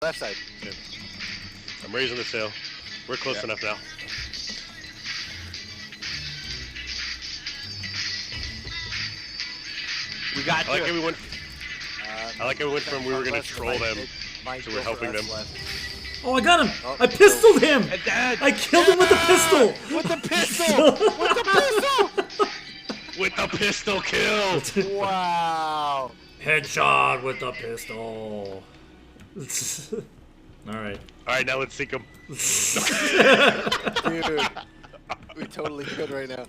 Left side. I'm raising the sail. We're close enough now. We got I like you. how we went. I like how we went from we were gonna troll them to we're helping them. Oh, I got him! Oh, I pistoled him! Dad. I killed him with the pistol! With the pistol! With the pistol! With the pistol kill! Wow! Headshot with the pistol. Alright. Alright, now let's sink them. Dude, we totally could right now.